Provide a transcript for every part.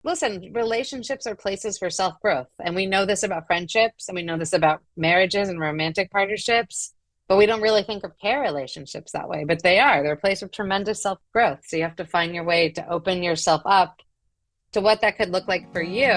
listen, relationships are places for self-growth. And we know this about friendships and we know this about marriages and romantic partnerships, but we don't really think of care relationships that way. But they are. They're a place of tremendous self-growth. So you have to find your way to open yourself up to what that could look like for you.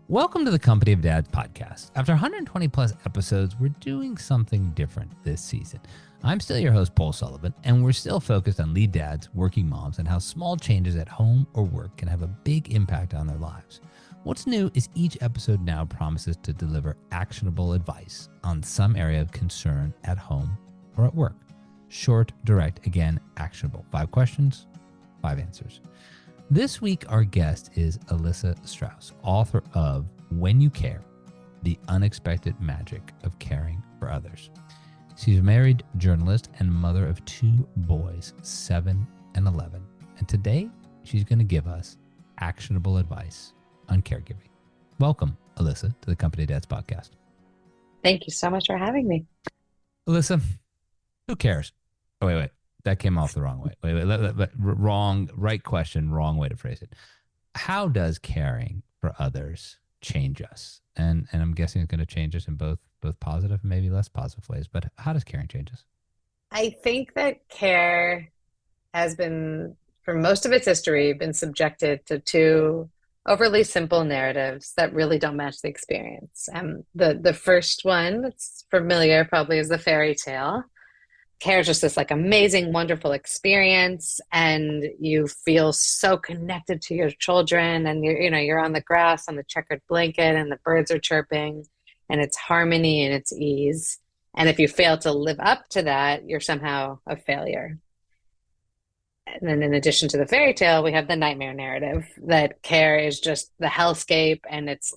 Welcome to the Company of Dads podcast. After 120 plus episodes, we're doing something different this season. I'm still your host, Paul Sullivan, and we're still focused on lead dads, working moms, and how small changes at home or work can have a big impact on their lives. What's new is each episode now promises to deliver actionable advice on some area of concern at home or at work. Short, direct, again, actionable. 5 questions, 5 answers. This week, our guest is Elissa Strauss, author of When You Care, The Unexpected Magic of Caring for Others. She's a married journalist and mother of 2 boys, 7 and 11. And today, she's going to give us actionable advice on caregiving. Welcome, Elissa, to the Company Dads podcast. Thank you so much for having me. Elissa, who cares? Oh, wait. That came off the wrong way. Wrong, right question, wrong way to phrase it. How does caring for others change us? And I'm guessing it's going to change us in both positive and maybe less positive ways. But how does caring change us? I think that care has been, for most of its history, been subjected to 2 overly simple narratives that really don't match the experience. The first one that's familiar probably is the fairy tale. Care is just this like amazing, wonderful experience, and you feel so connected to your children, and you're on the grass on the checkered blanket, and the birds are chirping, and it's harmony and it's ease. And if you fail to live up to that, you're somehow a failure. And then in addition to the fairy tale, we have the nightmare narrative that care is just the hellscape and it's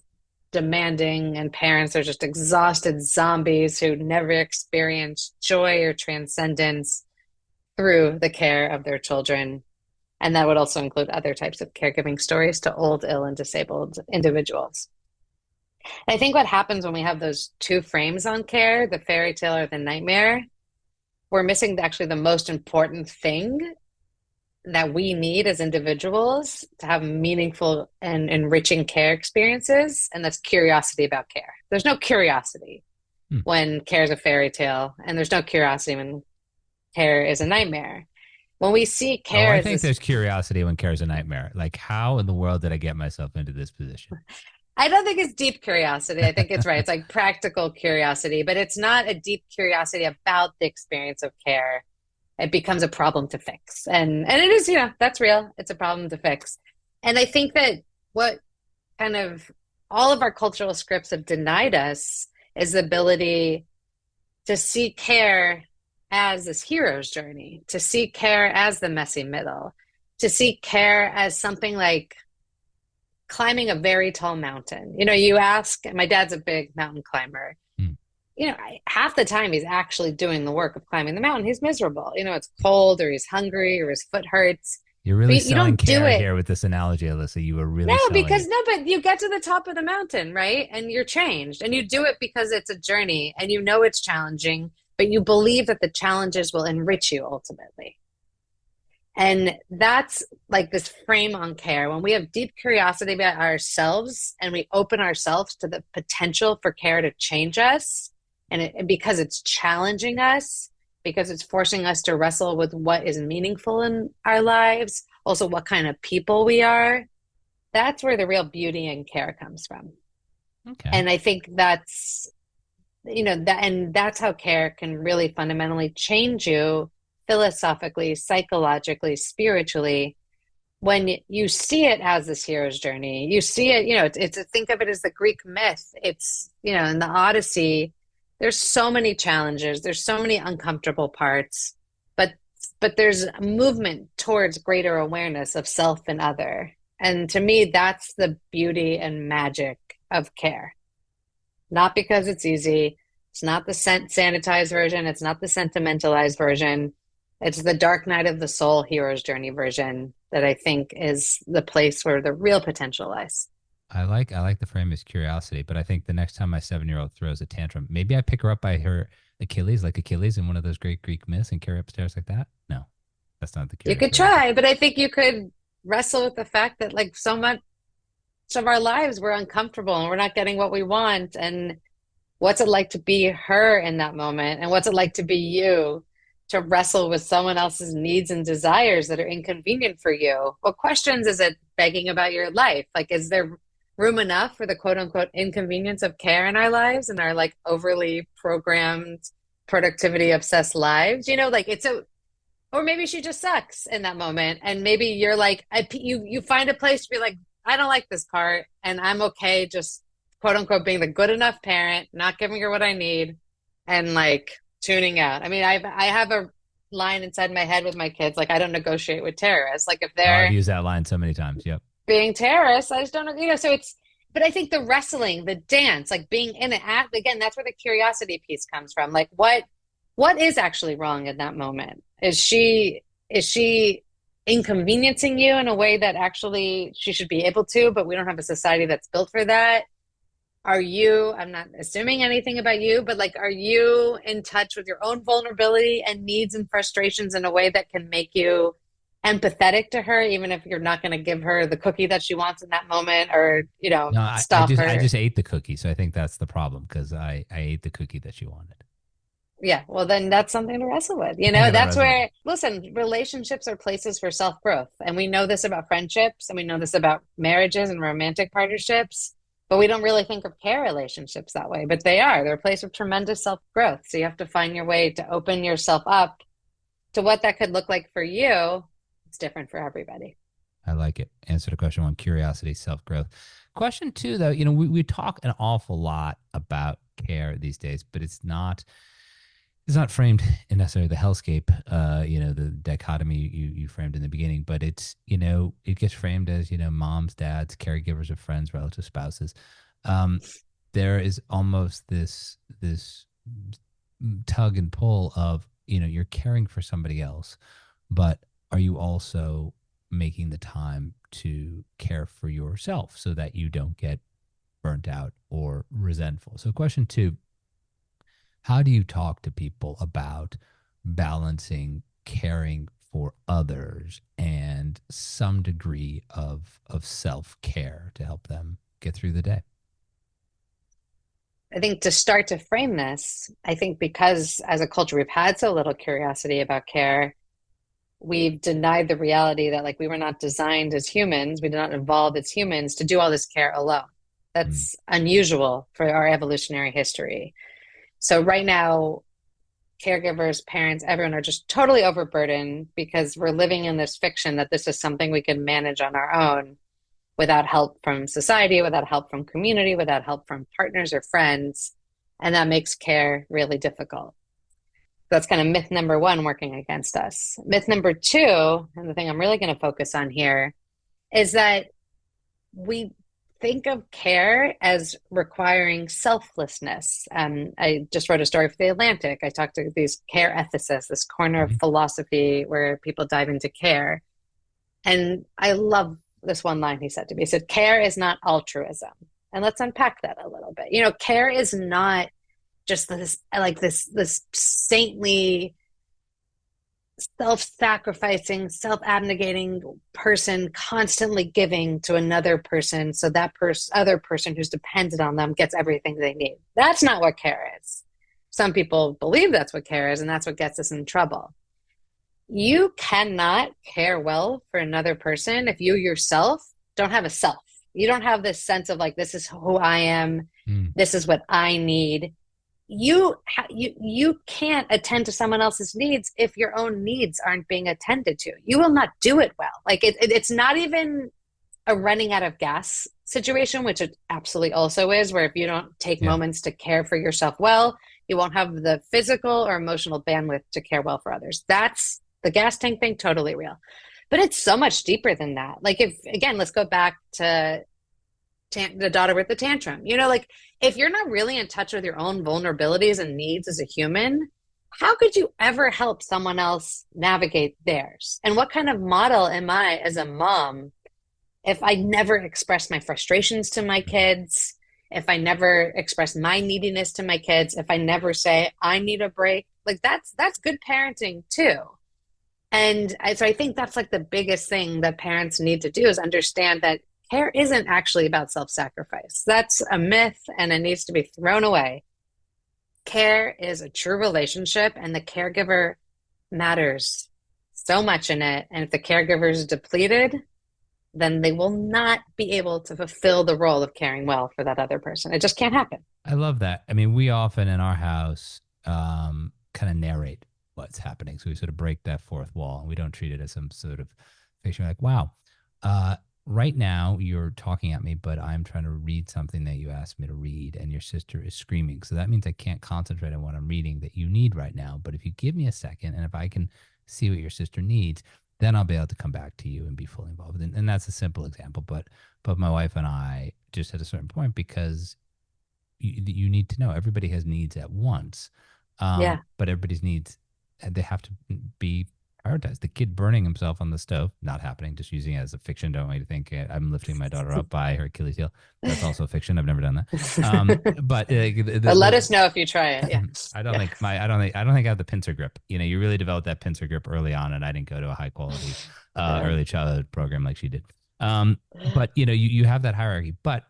demanding, and parents are just exhausted zombies who never experience joy or transcendence through the care of their children. And that would also include other types of caregiving stories to old, ill, and disabled individuals. And I think what happens when we have those 2 frames on care, the fairy tale or the nightmare, we're missing actually the most important thing that we need as individuals to have meaningful and enriching care experiences, and that's curiosity about care. There's no curiosity when care is a fairy tale, and there's no curiosity when care is a nightmare. When we see care, I think there's curiosity when care is a nightmare. Like, how in the world did I get myself into this position? I don't think it's deep curiosity. I think it's right. It's like practical curiosity, but it's not a deep curiosity about the experience of care. It becomes a problem to fix. And it is, that's real. It's a problem to fix. And I think that what kind of all of our cultural scripts have denied us is the ability to see care as this hero's journey, to see care as the messy middle, to see care as something like climbing a very tall mountain. You ask, my dad's a big mountain climber. Half the time he's actually doing the work of climbing the mountain. He's miserable. It's cold, or he's hungry, or his foot hurts. You're really selling care here with this analogy, Elissa. You were really but you get to the top of the mountain, right? And you're changed, and you do it because it's a journey, and it's challenging, but you believe that the challenges will enrich you ultimately. And that's like this frame on care. When we have deep curiosity about ourselves and we open ourselves to the potential for care to change us, and because it's challenging us, because it's forcing us to wrestle with what is meaningful in our lives, also what kind of people we are, that's where the real beauty in care comes from. Okay. And I think that's, that's how care can really fundamentally change you philosophically, psychologically, spiritually, when you see it as this hero's journey. You see it, it's think of it as the Greek myth. It's, in the Odyssey, there's so many challenges, there's so many uncomfortable parts, but there's a movement towards greater awareness of self and other. And to me, that's the beauty and magic of care. Not because it's easy. It's not the sanitized version. It's not the sentimentalized version. It's the dark night of the soul hero's journey version that I think is the place where the real potential lies. I like the frame as curiosity, but I think the next time my 7-year-old throws a tantrum, maybe I pick her up by her Achilles, like Achilles in one of those great Greek myths, and carry her upstairs like that. No. That's not the You curious could relationship. try, but I think you could wrestle with the fact that like so much of our lives we're uncomfortable and we're not getting what we want. And what's it like to be her in that moment? And what's it like to be you, to wrestle with someone else's needs and desires that are inconvenient for you? What questions is it begging about your life? Like, is there room enough for the quote unquote inconvenience of care in our lives and our like overly programmed, productivity obsessed lives? Like it's a, or maybe she just sucks in that moment. And maybe you're like, you find a place to be like, I don't like this part. And I'm okay just quote unquote being the good enough parent, not giving her what I need and like tuning out. I mean, I have a line inside my head with my kids, like I don't negotiate with terrorists. Like if Oh, I've they're used that line so many times. Yep. being terrorists, I just don't, so it's, but I think the wrestling, the dance, like being in it again, that's where the curiosity piece comes from. Like what is actually wrong in that moment? Is she inconveniencing you in a way that actually she should be able to, but we don't have a society that's built for that? Are you, I'm not assuming anything about you, but like, are you in touch with your own vulnerability and needs and frustrations in a way that can make you empathetic to her, even if you're not going to give her the cookie that she wants in that moment or, No, I stop just I her? just ate the cookie, so I think that's the problem because I ate the cookie that she wanted. Yeah, well, then that's something to wrestle with. I gotta That's wrestle with. where, listen, relationships are places for self growth. And we know this about friendships and we know this about marriages and romantic partnerships, but we don't really think of care relationships that way. But they are. They're a place of tremendous self growth. So you have to find your way to open yourself up to what that could look like for you. It's different for everybody. I like it. Answer to question one: curiosity, self growth. Question two, though, we talk an awful lot about care these days, but it's not framed in necessarily the hellscape, the dichotomy you framed in the beginning, but it gets framed as, moms, dads, caregivers of friends, relatives, spouses. Um, there is almost this tug and pull of, you're caring for somebody else, but are you also making the time to care for yourself so that you don't get burnt out or resentful? So question two: how do you talk to people about balancing caring for others and some degree of self-care to help them get through the day? I think to start to frame this, I think because as a culture we've had so little curiosity about care, we've denied the reality that like we were not designed as humans, we did not evolve as humans to do all this care alone. Mm. That's unusual for our evolutionary history. So right now, caregivers, parents, everyone are just totally overburdened because we're living in this fiction that this is something we can manage on our own without help from society, without help from community, without help from partners or friends. And that makes care really difficult. That's kind of myth number one working against us. Myth number two, and the thing I'm really going to focus on here, is that we think of care as requiring selflessness. I just wrote a story for The Atlantic. I talked to these care ethicists, this corner of Mhm. philosophy where people dive into care. And I love this one line he said to me. He said, care is not altruism. And let's unpack that a little bit. Care is not just this saintly, self-sacrificing, self-abnegating person constantly giving to another person so that other person who's dependent on them gets everything they need. That's not what care is. Some people believe that's what care is, and that's what gets us in trouble. You cannot care well for another person if you yourself don't have a self. You don't have this sense of like, this is who I am, Mm. this is what I need. You can't attend to someone else's needs if your own needs aren't being attended to. You will not do it well. Like it's not even a running out of gas situation, which it absolutely also is, where if you don't take Yeah. moments to care for yourself well, you won't have the physical or emotional bandwidth to care well for others. That's the gas tank thing, totally real. But it's so much deeper than that. Like if again, let's go back to the daughter with the tantrum. Like if you're not really in touch with your own vulnerabilities and needs as a human, how could you ever help someone else navigate theirs? And what kind of model am I as a mom if I never express my frustrations to my kids, if I never express my neediness to my kids, if I never say I need a break? Like that's good parenting too. So I think that's like the biggest thing that parents need to do is understand that care isn't actually about self-sacrifice. That's a myth and it needs to be thrown away. Care is a true relationship, and the caregiver matters so much in it. And if the caregiver is depleted, then they will not be able to fulfill the role of caring well for that other person. It just can't happen. I love that. I mean, we often in our house kind of narrate what's happening. So we sort of break that fourth wall and we don't treat it as some sort of fiction. Like, wow, uh, right now you're talking at me, but I'm trying to read something that you asked me to read and your sister is screaming. So that means I can't concentrate on what I'm reading that you need right now. But if you give me a second and if I can see what your sister needs, then I'll be able to come back to you and be fully involved. And that's a simple example, but my wife and I just at a certain point because you need to know everybody has needs at once, Yeah. but everybody's needs they have to be prioritized. The kid burning himself on the stove, not happening. Just using it as a fiction. Don't want you to think I'm lifting my daughter up by her Achilles heel. That's also a fiction. I've never done that. But But let us know if you try it. Yeah. I don't Yeah. think I have the pincer grip. You know, you really develop that pincer grip early on, and I didn't go to a high quality Yeah. early childhood program like she did. But you know, you have that hierarchy, but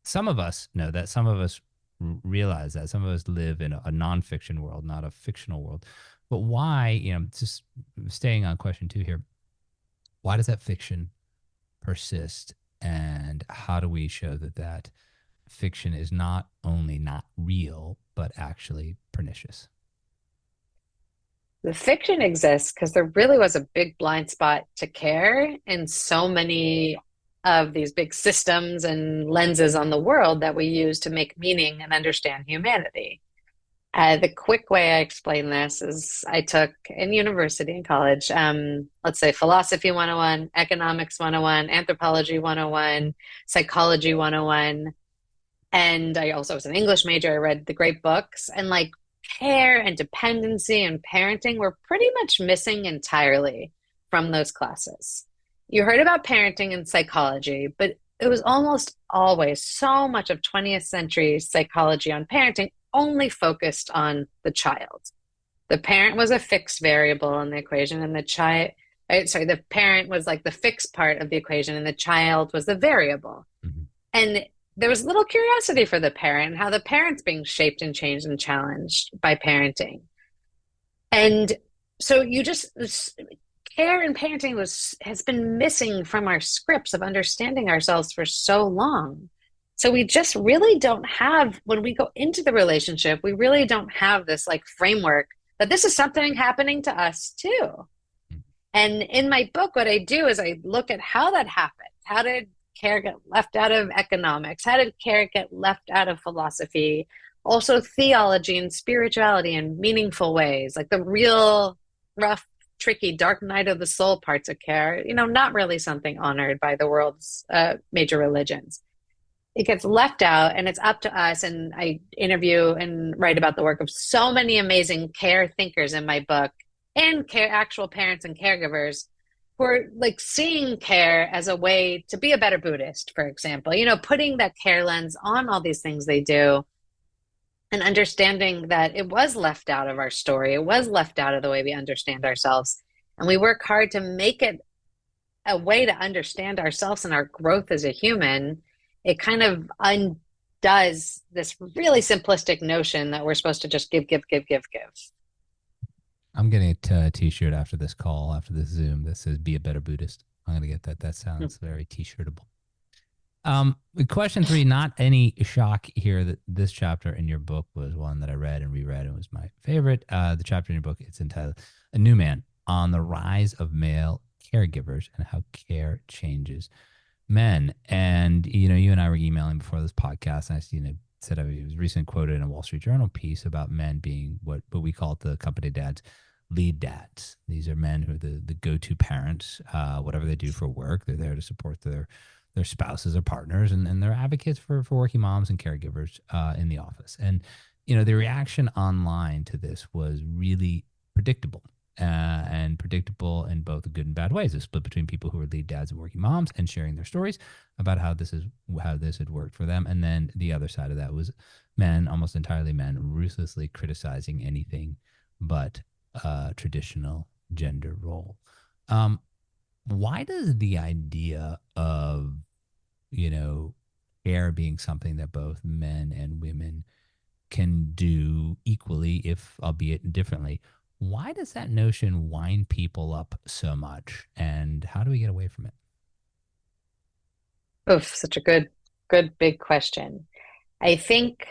some of us know that some of us realize that some of us live in a nonfiction world, not a fictional world. But why, you know, just staying on question two here, why does that fiction persist? And how do we show that that fiction is not only not real, but actually pernicious? The fiction exists because there really was a big blind spot to care in so many of these big systems and lenses on the world that we use to make meaning and understand humanity. The quick way I explain this is I took in university and college, let's say philosophy 101, economics 101, anthropology 101, psychology 101. And I also was an English major. I read the great books and like care and dependency and parenting were pretty much missing entirely from those classes. You heard about parenting and psychology, but it was almost always so much of 20th century psychology on parenting only focused on the child. The parent was a fixed variable in the equation, and the child, sorry, the parent was like the fixed part of the equation, and the child was the variable. Mm-hmm. And there was little curiosity for the parent, how the parent's being shaped and changed and challenged by parenting. And so you just care and parenting was has been missing from our scripts of understanding ourselves for so long. So we just really don't have when we go into the relationship, we really don't have this like framework that this is something happening to us too. And in my book, what I do is I look at how that happened. How did care get left out of economics? How did care get left out of philosophy? Also, theology and spirituality in meaningful ways, like the real rough, tricky, dark night of the soul parts of care, you know, not really something honored by the world's major religions. It gets left out, and it's up to us. And I interview and write about the work of so many amazing care thinkers in my book and care, actual parents and caregivers who are like seeing care as a way to be a better Buddhist, for example, you know, putting that care lens on all these things they do and understanding that it was left out of our story. It was left out of the way we understand ourselves. And we work hard to make it a way to understand ourselves and our growth as a human. It kind of undoes this really simplistic notion that we're supposed to just give, give, give, give, give. I'm getting a t-shirt after this call, after this Zoom that says "Be a better Buddhist." I'm gonna get that. That sounds very t-shirtable. Question three, not any shock here that this chapter in your book was one that I read and reread and was my favorite. The chapter in your book, it's entitled "A New Man on the Rise of Male Caregivers and How Care Changes Men." And, you know, you and I were emailing before this podcast, and said I was recently quoted in a Wall Street Journal piece about men being what we call it, the company dads, lead dads. These are men who are the go-to parents, whatever they do for work. They're there to support their spouses or partners, and they're advocates for working moms and caregivers in the office. And, you know, the reaction online to this was really predictable. And predictable in both good and bad ways. A split between people who are lead dads and working moms and sharing their stories about how this had worked for them, and then the other side of that was men, almost entirely men, ruthlessly criticizing anything but traditional gender role. Um, why does the idea of, you know, care being something that both men and women can do equally, if albeit differently, why does that notion wind people up so much? And how do we get away from it? Oof, such a good big question. I think,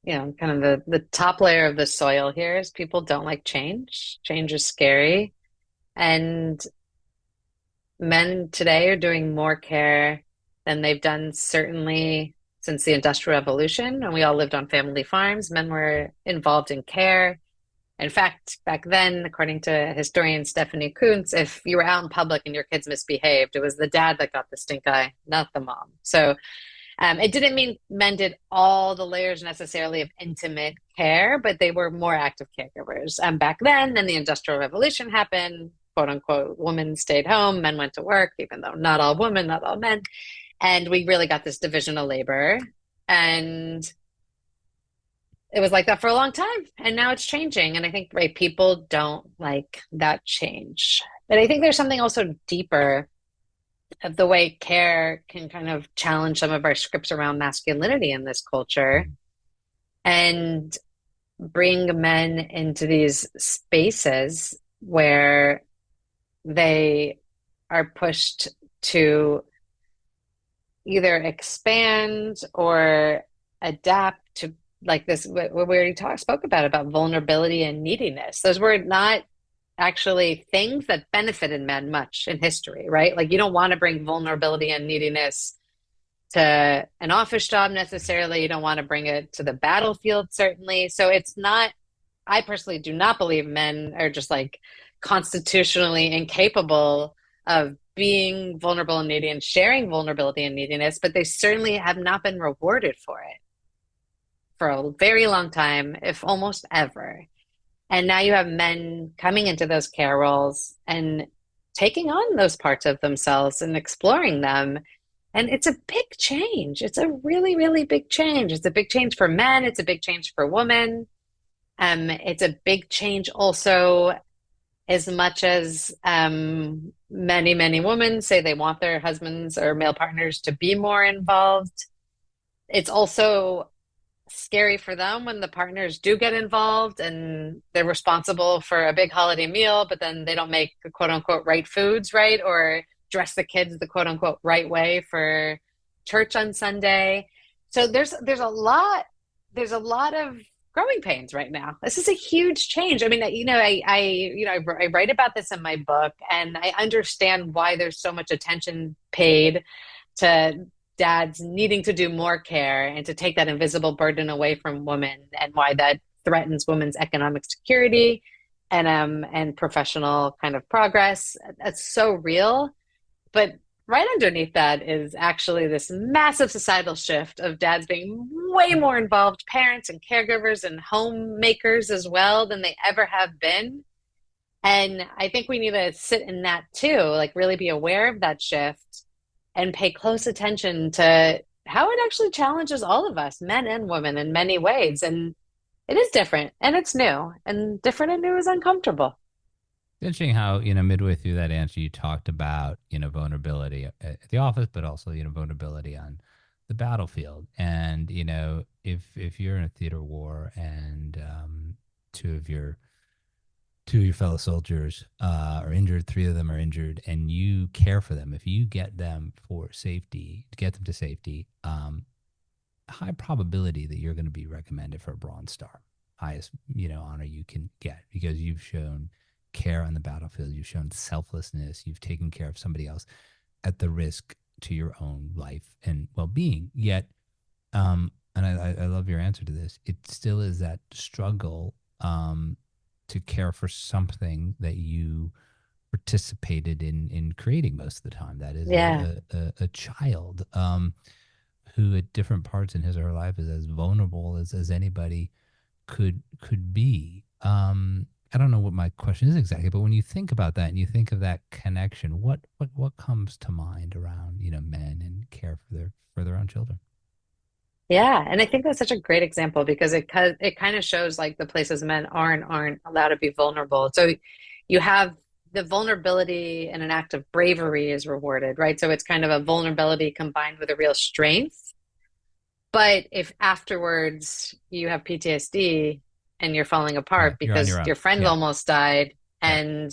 kind of the top layer of the soil here is people don't like change. Change is scary. And men today are doing more care than they've done certainly since the Industrial Revolution. And we all lived on family farms. Men were involved in care. In fact, back then, according to historian Stephanie Kuntz, if you were out in public and your kids misbehaved, it was the dad that got the stink eye, not the mom. So it didn't mean men did all the layers necessarily of intimate care, but they were more active caregivers. Back then the Industrial Revolution happened, quote unquote, women stayed home, men went to work, even though not all women, not all men. And we really got this division of labor. And it was like that for a long time. And now it's changing. And I think, right, people don't like that change. But I think there's something also deeper of the way care can kind of challenge some of our scripts around masculinity in this culture and bring men into these spaces where they are pushed to either expand or adapt to, like this what we already spoke about vulnerability and neediness. Those were not actually things that benefited men much in history, right? Like you don't want to bring vulnerability and neediness to an office job necessarily. You don't want to bring it to the battlefield, certainly. So it's not, I personally do not believe men are just like constitutionally incapable of being vulnerable and needy and sharing vulnerability and neediness, but they certainly have not been rewarded for it for a very long time, if almost ever. And now you have men coming into those care roles and taking on those parts of themselves and exploring them. And it's a big change. It's a really, really big change. It's a big change for men. It's a big change for women. It's a big change also, as much as many, many women say they want their husbands or male partners to be more involved. It's also scary for them when the partners do get involved and they're responsible for a big holiday meal, but then they don't make the quote unquote right foods, right? Or dress the kids the quote unquote right way for church on Sunday. So there's a lot of growing pains right now. This is a huge change. I mean, I write about this in my book, and I understand why there's so much attention paid to dads needing to do more care and to take that invisible burden away from women, and why that threatens women's economic security and professional kind of progress. That's so real. But right underneath that is actually this massive societal shift of dads being way more involved, parents and caregivers and homemakers as well, than they ever have been. And I think we need to sit in that too, like really be aware of that shift and pay close attention to how it actually challenges all of us, men and women, in many ways. And it is different and it's new, and different and new is uncomfortable. Interesting how, midway through that answer, you talked about, vulnerability at the office, but also, vulnerability on the battlefield. And, if you're in a theater war and two of your fellow soldiers are injured, three of them are injured, and you care for them, if you get them for safety, to get them to safety, high probability that you're going to be recommended for a Bronze Star, highest, honor you can get, because you've shown care on the battlefield, you've shown selflessness, you've taken care of somebody else at the risk to your own life and well-being. Yet, and I love your answer to this, it still is that struggle to care for something that you participated in creating most of the time. That is Yeah. a child who at different parts in his or her life is as vulnerable as anybody could be. I don't know what my question is exactly, but when you think about that and you think of that connection, what comes to mind around, men and care for their own children? Yeah, and I think that's such a great example because it kind of shows like the places men aren't allowed to be vulnerable. So you have the vulnerability in an act of bravery is rewarded, right? So it's kind of a vulnerability combined with a real strength. But if afterwards you have PTSD and you're falling Right. apart You're on your because own. your friend Yeah. almost died Yep. and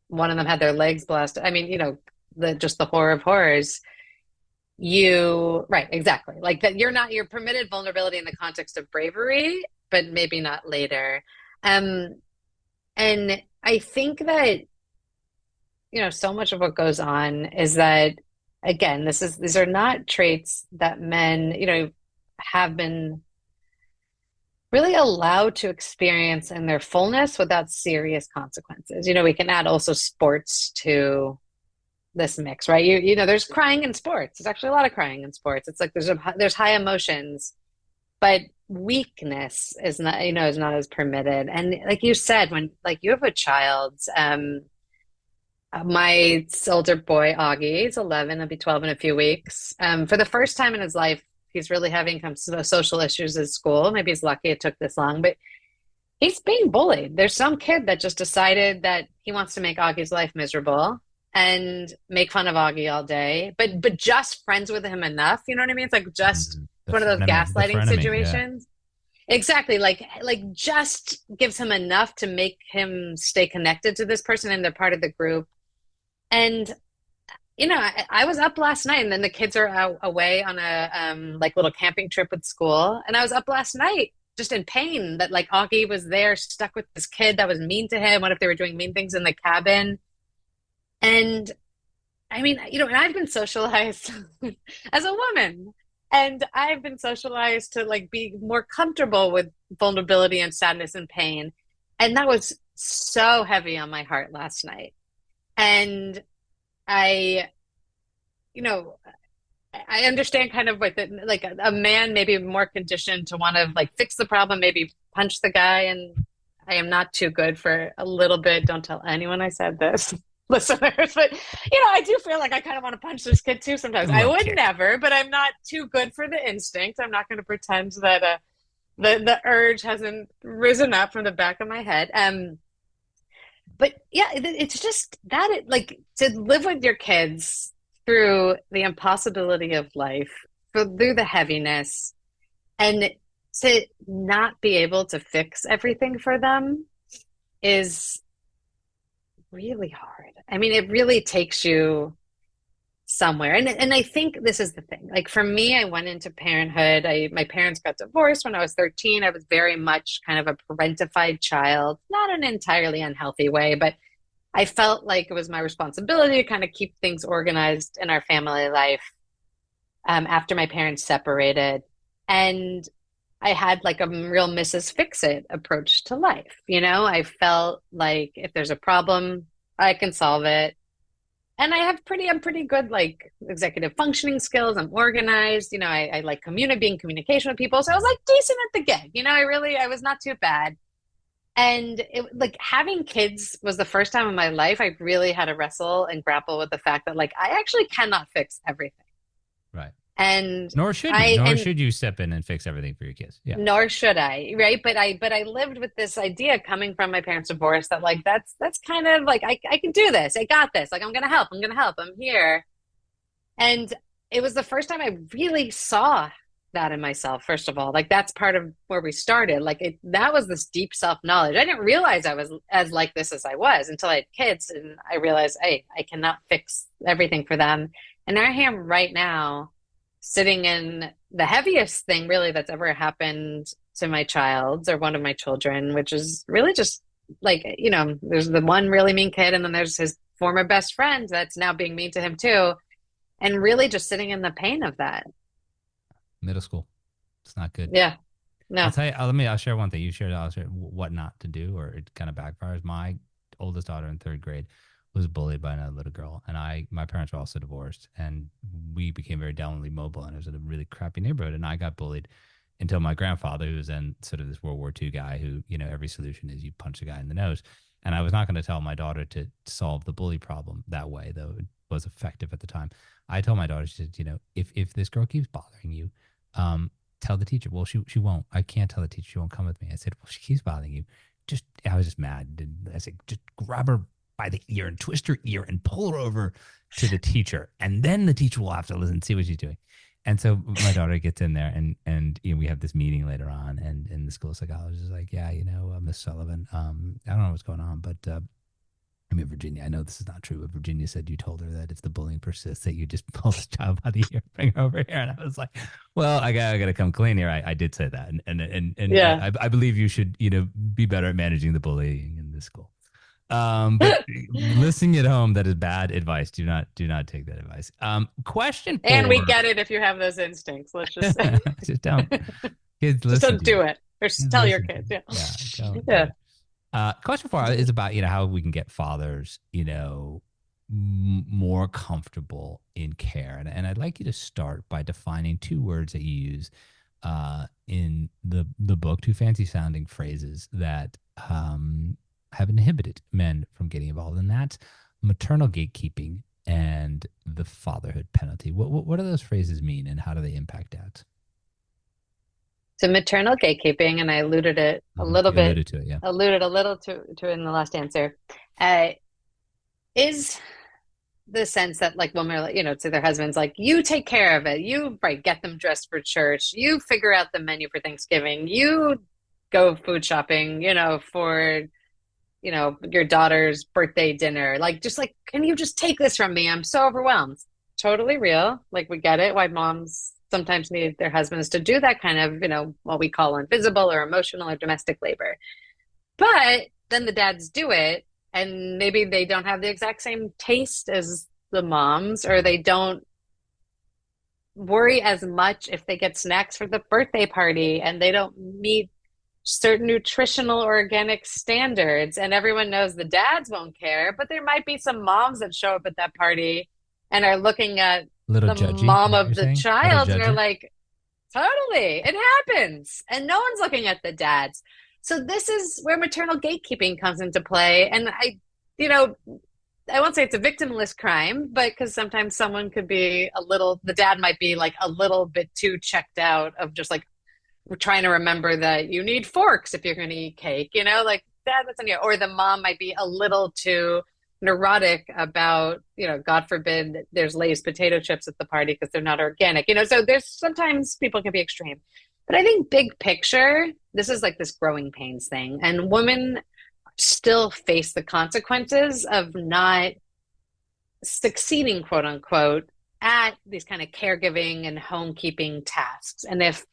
one of them had their legs blasted, I mean, just the horror of horrors, right, exactly. Like that you're permitted vulnerability in the context of bravery, but maybe not later. Um, and I think that, so much of what goes on is that, again, these are not traits that men, have been really allowed to experience in their fullness without serious consequences. We can add also sports to this mix, right? There's crying in sports. There's actually a lot of crying in sports. It's like there's high emotions, but weakness is not as permitted. And like you said, when like you have a child, my older boy, Augie, is 11. He'll be 12 in a few weeks. For the first time in his life, he's really having some social issues at school. Maybe he's lucky it took this long, but he's being bullied. There's some kid that just decided that he wants to make Augie's life miserable and make fun of Augie all day, but just friends with him enough. You know what I mean? It's like just The one of those frenemy. The gaslighting frenemy. Yeah. situations. Exactly. Like just gives him enough to make him stay connected to this person and they're part of the group. And I was up last night, and then the kids are away on a like little camping trip with school, and I was up last night just in pain that like Augie was there stuck with this kid that was mean to him. What if they were doing mean things in the cabin? And I mean, and I've been socialized as a woman, and I've been socialized to like be more comfortable with vulnerability and sadness and pain. And that was so heavy on my heart last night. And I, you know, I understand kind of like a man maybe more conditioned to want to like fix the problem, maybe punch the guy. And I am not too good for a little bit. Don't tell anyone I said this, listeners. But I do feel like I kind of want to punch this kid too sometimes. A I little would kick. never, but I'm not too good for the instinct. I'm not going to pretend that the urge hasn't risen up from the back of my head. But yeah, it's just that like to live with your kids through the impossibility of life, through the heaviness, and to not be able to fix everything for them is really hard. I mean, it really takes you somewhere. And I think this is the thing. Like for me, I went into parenthood. My parents got divorced when I was 13. I was very much kind of a parentified child, not in an entirely unhealthy way, but I felt like it was my responsibility to kind of keep things organized in our family life after my parents separated. And I had like a real Mrs. Fix-It approach to life. I felt like if there's a problem, I can solve it. And I'm pretty good like executive functioning skills. I'm organized. I like being in communication with people. So I was like decent at the gig. I was not too bad. And like having kids was the first time in my life I really had to wrestle and grapple with the fact that like I actually cannot fix everything. Right. And Nor should you. Nor should you step in and fix everything for your kids. Yeah. nor should I, right? But I lived with this idea coming from my parents' divorce that like that's kind of like I can do this. I got this. Like I'm gonna help. I'm here. And it was the first time I really saw that in myself, first of all. Like that's part of where we started. That was this deep self-knowledge. I didn't realize I was as like this as I was until I had kids and I realized, hey, I cannot fix everything for them. And I am right now sitting in the heaviest thing really that's ever happened to my child or one of my children, which is really just like, there's the one really mean kid and then there's his former best friend that's now being mean to him too. And really just sitting in the pain of that. Middle school. It's not good. Yeah. No. I'll tell you, I'll share one thing. I'll share what not to do, or it kind of backfires. My oldest daughter in third grade was bullied by another little girl. And my parents were also divorced and we became very downwardly mobile and it was in a really crappy neighborhood. And I got bullied until my grandfather, who was then sort of this World War II guy who, every solution is you punch a guy in the nose. And I was not going to tell my daughter to solve the bully problem that way, though it was effective at the time. I told my daughter, she said, if this girl keeps bothering you, tell the teacher. Well, she won't. I can't tell the teacher. She won't come with me. I said, well, she keeps bothering you. I was just mad. I said, just grab her by the ear and twist her ear and pull her over to the teacher. And then the teacher will have to listen, see what she's doing. And so my daughter gets in there and we have this meeting later on, and the school psychologist is like, yeah, Miss Sullivan, I don't know what's going on, but Virginia, I know this is not true, but Virginia said you told her that if the bullying persists, that you just pull this child by the ear, bring her over here. And I was like, well, I gotta come clean here. I did say that, and Yeah. I believe you should be better at managing the bullying in this school. But listening at home, that is bad advice. Do not take that advice. Question And four. we get it if you have those instincts. Let's just say. Just don't. Kids, Just listen don't to you. do it. Or Kids, tell your listen to kids. you. Yeah. Yeah, don't do Yeah. it. Question four is about how we can get fathers more comfortable in care, and I'd like you to start by defining two words that you use in the book, two fancy sounding phrases that have inhibited men from getting involved, and that's maternal gatekeeping and the fatherhood penalty. What do those phrases mean, and how do they impact dads? So maternal gatekeeping, and I alluded it a little You bit, alluded to it, yeah. alluded a little to it in the last answer, is the sense that like women are, to their husbands, like, you take care of it. You get them dressed for church. You figure out the menu for Thanksgiving. You go food shopping, for, your daughter's birthday dinner. Like, just like, can you just take this from me? I'm so overwhelmed. Totally real. Like, we get it. Why moms sometimes need their husbands to do that kind of, what we call invisible or emotional or domestic labor. But then the dads do it, and maybe they don't have the exact same taste as the moms, or they don't worry as much if they get snacks for the birthday party, and they don't meet certain nutritional or organic standards. And everyone knows the dads won't care, but there might be some moms that show up at that party and are looking at Little the judgy, mom you're of the saying? child Little and are judgy? like, totally, it happens. And no one's looking at the dads. So this is where maternal gatekeeping comes into play. And I won't say it's a victimless crime, but because sometimes someone could be the dad might be like a little bit too checked out of just like, we're trying to remember that you need forks if you're going to eat cake, like that, that's on you. Or the mom might be a little too neurotic about, God forbid there's Lay's potato chips at the party because they're not organic, so there's sometimes people can be extreme. But I think big picture, this is like this growing pains thing. And women still face the consequences of not succeeding, quote unquote, at these kind of caregiving and homekeeping tasks. And if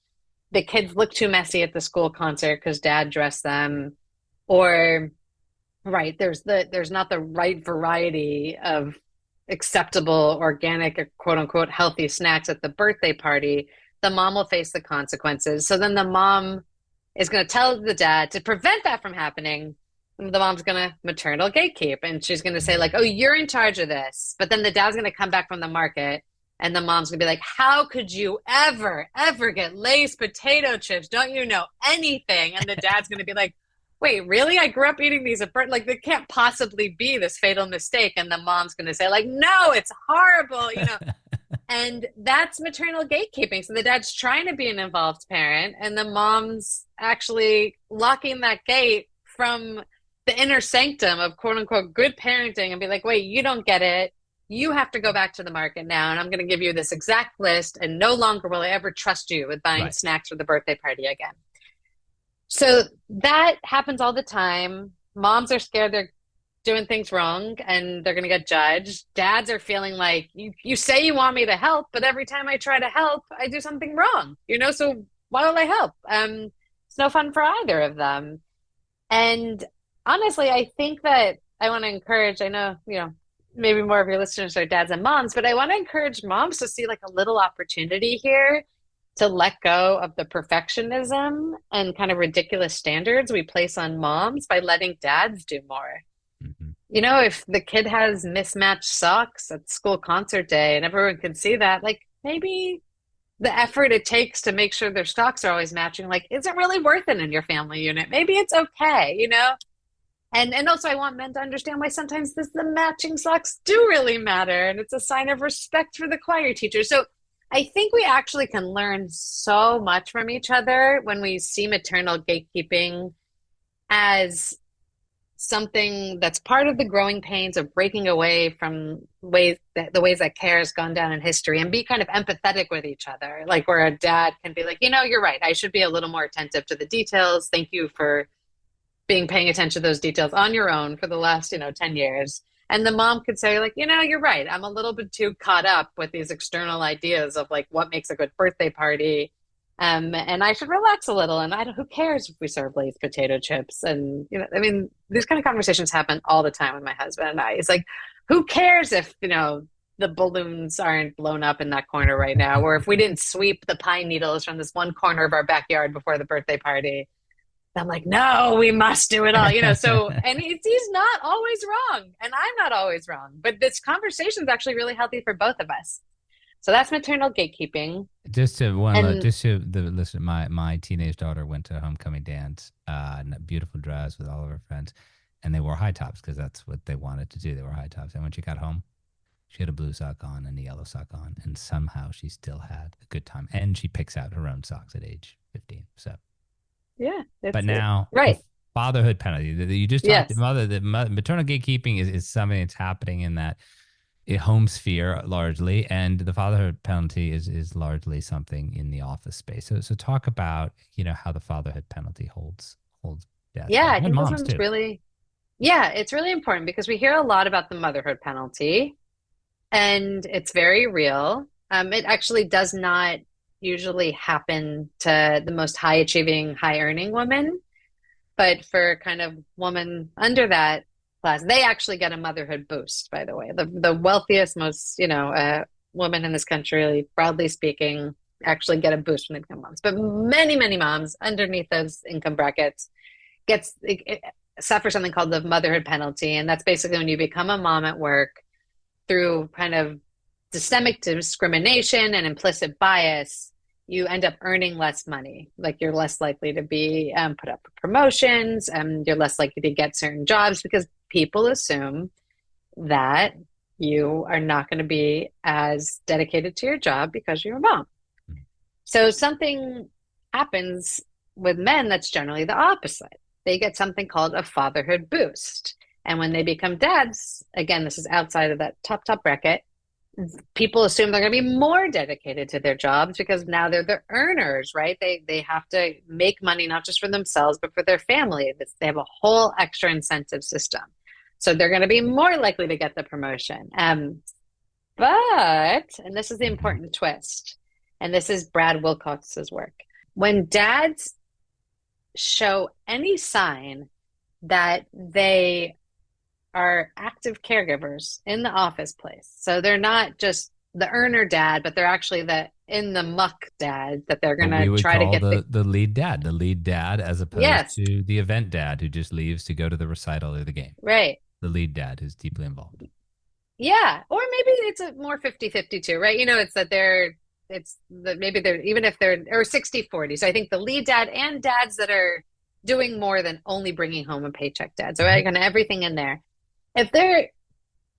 the kids look too messy at the school concert because dad dressed them, or there's not the right variety of acceptable organic or quote unquote healthy snacks at the birthday party, the mom will face the consequences. So then the mom is going to tell the dad to prevent that from happening. The mom's going to maternal gatekeep, and she's going to say like, oh, you're in charge of this. But then the dad's going to come back from the market, and the mom's going to be like, how could you ever get Lay's potato chips? Don't you know anything? And the dad's going to be like, wait, really? I grew up eating these. Like, there can't possibly be this fatal mistake. And the mom's going to say like, no, it's horrible, And that's maternal gatekeeping. So the dad's trying to be an involved parent, and the mom's actually locking that gate from the inner sanctum of quote unquote good parenting, and be like, wait, you don't get it. You have to go back to the market now, and I'm going to give you this exact list, and no longer will I ever trust you with buying snacks for the birthday party again. So that happens all the time. Moms are scared they're doing things wrong and they're going to get judged. Dads are feeling like, you say you want me to help, but every time I try to help, I do something wrong, so why don't I help? It's no fun for either of them. And honestly, I think that I want to encourage, I know, maybe more of your listeners are dads and moms, but I want to encourage moms to see like a little opportunity here to let go of the perfectionism and kind of ridiculous standards we place on moms by letting dads do more. Mm-hmm. If the kid has mismatched socks at school concert day and everyone can see that, like maybe the effort it takes to make sure their socks are always matching, like, isn't really worth it in your family unit. Maybe it's okay, And also I want men to understand why sometimes the matching socks do really matter. And it's a sign of respect for the choir teacher. So I think we actually can learn so much from each other when we see maternal gatekeeping as something that's part of the growing pains of breaking away from the ways that care has gone down in history, and be kind of empathetic with each other. Like where a dad can be like, you're right. I should be a little more attentive to the details. Thank you for being paying attention to those details on your own for the last, 10 years. And the mom could say, like, you're right. I'm a little bit too caught up with these external ideas of like what makes a good birthday party. And I should relax a little. And who cares if we serve Lay's potato chips? And, these kind of conversations happen all the time with my husband and I. It's like, who cares if, the balloons aren't blown up in that corner right now, or if we didn't sweep the pine needles from this one corner of our backyard before the birthday party. I'm like, no, we must do it all, So, and he's not always wrong, and I'm not always wrong. But this conversation is actually really healthy for both of us. So that's maternal gatekeeping. And just to the listen, my teenage daughter went to a homecoming dance, in a beautiful dress with all of her friends, and they wore high tops because that's what they wanted to do. They wore high tops, and when she got home, she had a blue sock on and a yellow sock on, and somehow she still had a good time. And she picks out her own socks at age 15. So. yeah, But now, right. the fatherhood penalty that you just talked Yes. about, the maternal gatekeeping is something that's happening in that home sphere largely, and the fatherhood penalty is largely something in the office space. So talk about how the fatherhood penalty holds death Yeah, I and think this moms one's too. really, yeah, it's really important because we hear a lot about the motherhood penalty, and it's very real. It actually does not usually happen to the most high achieving, high earning women. But for kind of women under that class, they actually get a motherhood boost, by the way. The wealthiest, most, women in this country, broadly speaking, actually get a boost when they become moms. But many, many moms underneath those income brackets suffer something called the motherhood penalty. And that's basically when you become a mom at work through kind of systemic discrimination and implicit bias, you end up earning less money. Like you're less likely to be put up for promotions, and you're less likely to get certain jobs because people assume that you are not going to be as dedicated to your job because you're a mom. So something happens with men that's generally the opposite. They get something called a fatherhood boost. And when they become dads, again, this is outside of that top bracket, people assume they're going to be more dedicated to their jobs because now they're the earners, right? They have to make money not just for themselves but for their family. They have a whole extra incentive system, so they're going to be more likely to get the promotion. But, and this is the important twist, and this is Brad Wilcox's work. When dads show any sign that they are active caregivers in the office place. So they're not just the earner dad, but they're actually the in the muck dad that they're going What we to would try to call get the lead dad, as opposed yes, to the event dad who just leaves to go to the recital or the game. right. The lead dad who's deeply involved. Yeah. Or maybe it's a more 50-50 too, right? It's that maybe they're, even if they're, or 60-40. So I think the lead dad and dads that are doing more than only bringing home a paycheck dads, right? Kind of everything in there. If they're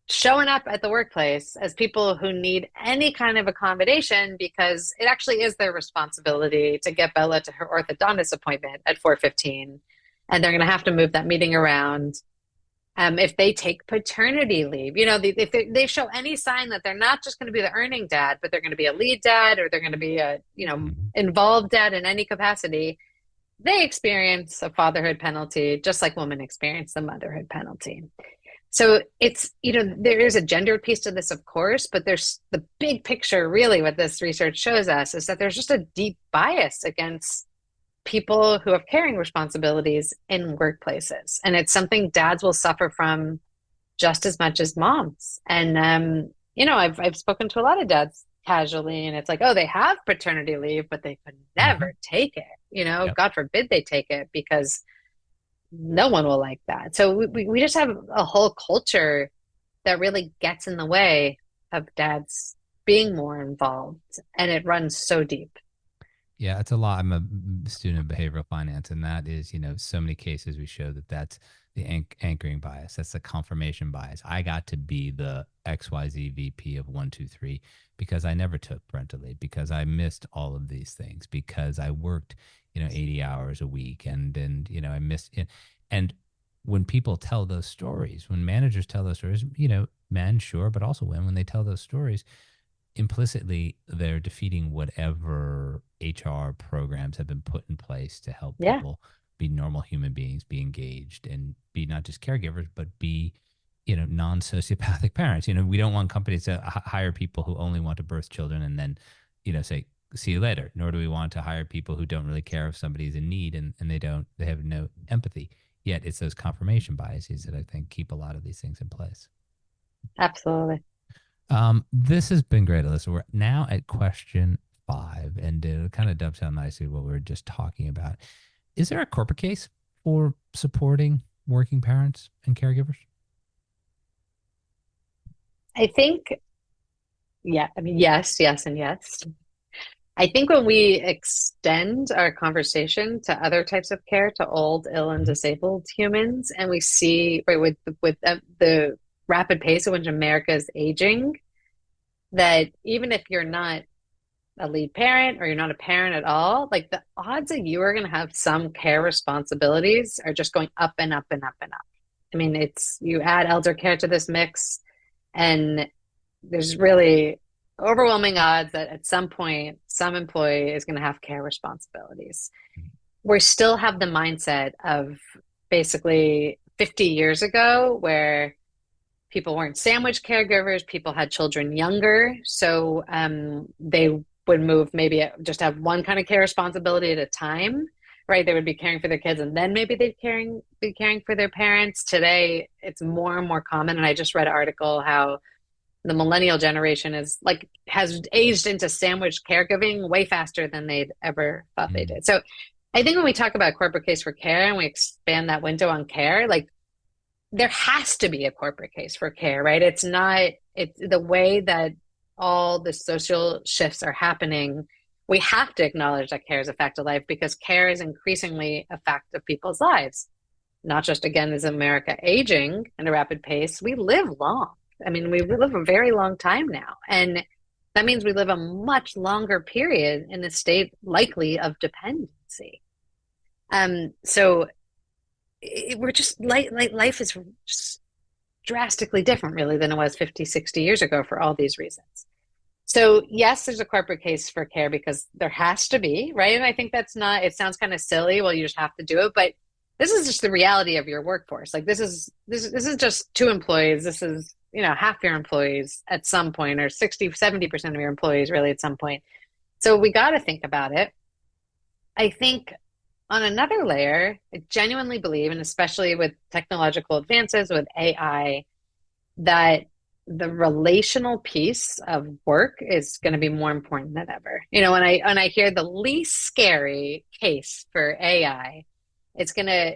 showing up at the workplace as people who need any kind of accommodation because it actually is their responsibility to get Bella to her orthodontist appointment at 4:15, and they're going to have to move that meeting around. If they take paternity leave, if they show any sign that they're not just going to be the earning dad, but they're going to be a lead dad, or they're going to be a, involved dad in any capacity, they experience a fatherhood penalty, just like women experience the motherhood penalty. So it's, there is a gender piece to this, of course, but there's the big picture, really, what this research shows us is that there's just a deep bias against people who have caring responsibilities in workplaces. And it's something dads will suffer from just as much as moms. And, I've spoken to a lot of dads casually, and it's like, oh, they have paternity leave, but they could never take it. Yep. God forbid they take it, because no one will like that. So we just have a whole culture that really gets in the way of dads being more involved, and it runs so deep. Yeah, it's a lot. I'm a student of behavioral finance, and that is, so many cases we show that's the anchoring bias. That's the confirmation bias. I got to be the XYZ VP of 123 because I never took parental leave, because I missed all of these things, because I worked, 80 hours a week, and then, I missed it. And when people tell those stories, when managers tell those stories, men, sure, but also women, when they tell those stories, implicitly they're defeating whatever HR programs have been put in place to help Yeah, people be normal human beings, be engaged, and be not just caregivers, but be, non-sociopathic parents. We don't want companies to hire people who only want to birth children and then, say, see you later. Nor do we want to hire people who don't really care if somebody's in need and they have no empathy. Yet it's those confirmation biases that I think keep a lot of these things in place. absolutely. This has been great, Elissa. We're now at question 5, and it kind of dovetail nicely what we were just talking about. Is there a corporate case for supporting working parents and caregivers? I think, yeah, I mean, yes, yes, and yes. I think when we extend our conversation to other types of care, to old, ill, and Mhm. disabled humans, and we see, right, with the rapid pace at which America is aging, that even if you're not a lead parent or you're not a parent at all, like the odds that you are going to have some care responsibilities are just going up and up and up and up. I mean, it's you add elder care to this mix, and there's really overwhelming odds that at some point, some employee is going to have care responsibilities. We still have the mindset of basically 50 years ago where people weren't sandwich caregivers, people had children younger. So they would move maybe just have one kind of care responsibility at a time, right? They would be caring for their kids and then maybe be caring for their parents. Today, it's more and more common. And I just read an article how the millennial generation has aged into sandwich caregiving way faster than they'd ever thought they Mm. did. So I think when we talk about corporate case for care and we expand that window on care, like there has to be a corporate case for care, right? It's the way that all the social shifts are happening. We have to acknowledge that care is a fact of life because care is increasingly a fact of people's lives. Not just again, is America aging at a rapid pace? We live long. I mean, we live a very long time now. And that means we live a much longer period in a state likely of dependency. So we're just life is just drastically different really than it was 50, 60 years ago for all these reasons. So yes, there's a corporate case for care because there has to be, right? And I think that's not, it sounds kind of silly. Well, you just have to do it, but this is just the reality of your workforce. Like this is just two employees. This is, half your employees at some point or 60, 70% of your employees really at some point. So we got to think about it. I think on another layer, I genuinely believe, and especially with technological advances, with AI, that the relational piece of work is going to be more important than ever. When I hear the least scary case for AI, it's going to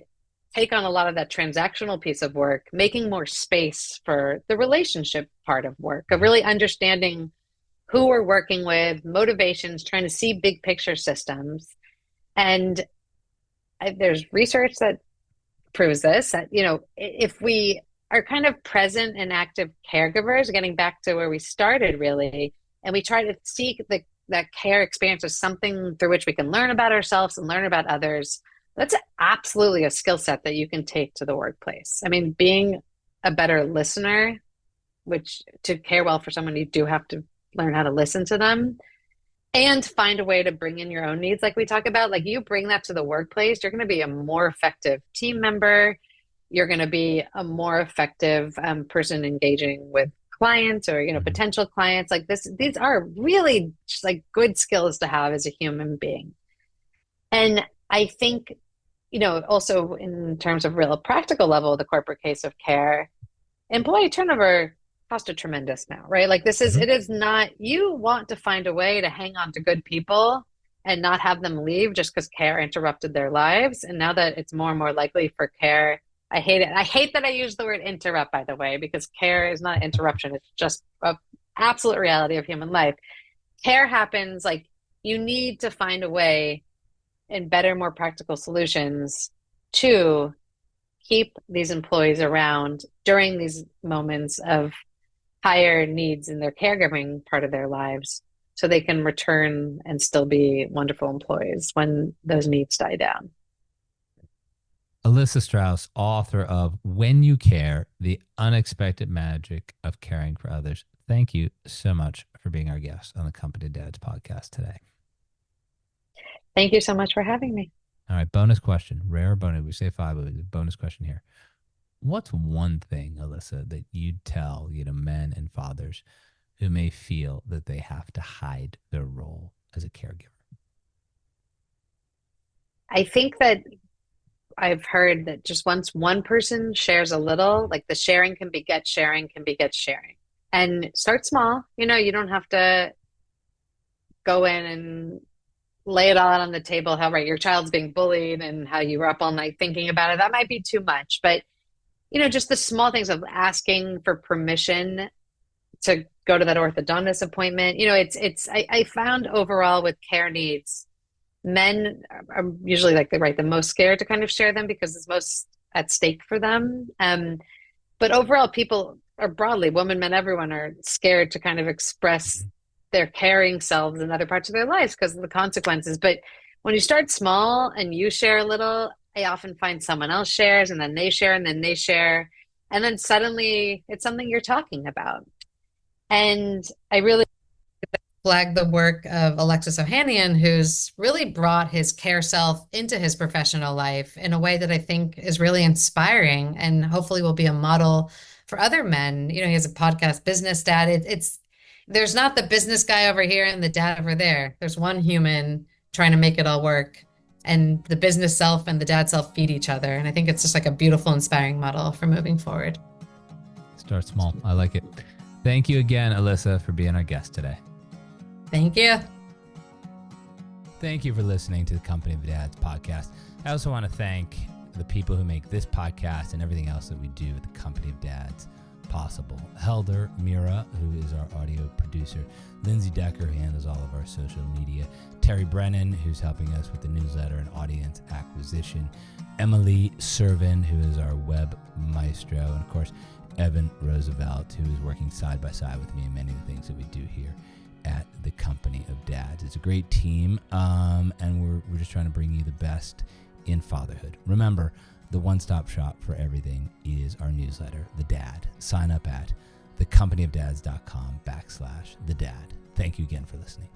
take on a lot of that transactional piece of work, making more space for the relationship part of work, of really understanding who we're working with, motivations, trying to see big picture systems. And there's research that proves this, that, if we are kind of present and active caregivers, getting back to where we started really, and we try to seek that care experience as something through which we can learn about ourselves and learn about others, that's absolutely a skill set that you can take to the workplace. I mean, being a better listener, which to care well for someone, you do have to learn how to listen to them and find a way to bring in your own needs. Like we talk about, like you bring that to the workplace, you're going to be a more effective team member. You're going to be a more effective person engaging with clients or, Mhm. potential clients. Like these are really just like good skills to have as a human being. And I think, also in terms of real practical level, the corporate case of care, employee turnover cost a tremendous amount, right? Like Mhm. it is not, you want to find a way to hang on to good people and not have them leave just because care interrupted their lives. And now that it's more and more likely for care, I hate it. I hate that I use the word interrupt, by the way, because care is not interruption. It's just an absolute reality of human life. Care happens, like you need to find a way and better, more practical solutions to keep these employees around during these moments of higher needs in their caregiving part of their lives so they can return and still be wonderful employees when those needs die down. Elissa Strauss, author of When You Care, The Unexpected Magic of Caring for Others. Thank you so much for being our guest on the Company of Dads podcast today. Thank you so much for having me. All right, bonus question. Rare bonus. We say 5, but bonus question here. What's one thing, Elissa, that you'd tell, men and fathers who may feel that they have to hide their role as a caregiver? I think that I've heard that just once one person shares a little, like the sharing can beget sharing can beget sharing. And start small. You don't have to go in and lay it all out on the table how right your child's being bullied and how you were up all night thinking about it. That might be too much. But just the small things of asking for permission to go to that orthodontist appointment. I found overall with care needs, men are usually like the most scared to kind of share them because it's most at stake for them. But overall, people are broadly, women, men, everyone are scared to kind of express their caring selves in other parts of their lives because of the consequences. But when you start small and you share a little, I often find someone else shares and then they share and then they share. And then suddenly it's something you're talking about. And I really flag the work of Alexis Ohanian, who's really brought his care self into his professional life in a way that I think is really inspiring and hopefully will be a model for other men. He has a podcast, Business Dad. There's not the business guy over here and the dad over there. There's one human trying to make it all work. And the business self and the dad self feed each other. And I think it's just like a beautiful, inspiring model for moving forward. Start small. I like it. Thank you again, Elissa, for being our guest today. Thank you. Thank you for listening to the Company of Dads podcast. I also want to thank the people who make this podcast and everything else that we do at the Company of Dads possible. Helder Mira, who is our audio producer. Lindsay Decker, who handles all of our social media. Terry Brennan, who's helping us with the newsletter and audience acquisition. Emily Servin, who is our web maestro. And of course, Evan Roosevelt, who is working side by side with me in many of the things that we do here at the Company of Dads. It's a great team, and we're just trying to bring you the best in fatherhood. Remember, the one-stop shop for everything is our newsletter, The Dad. Sign up at thecompanyofdads.com/thedad. Thank you again for listening.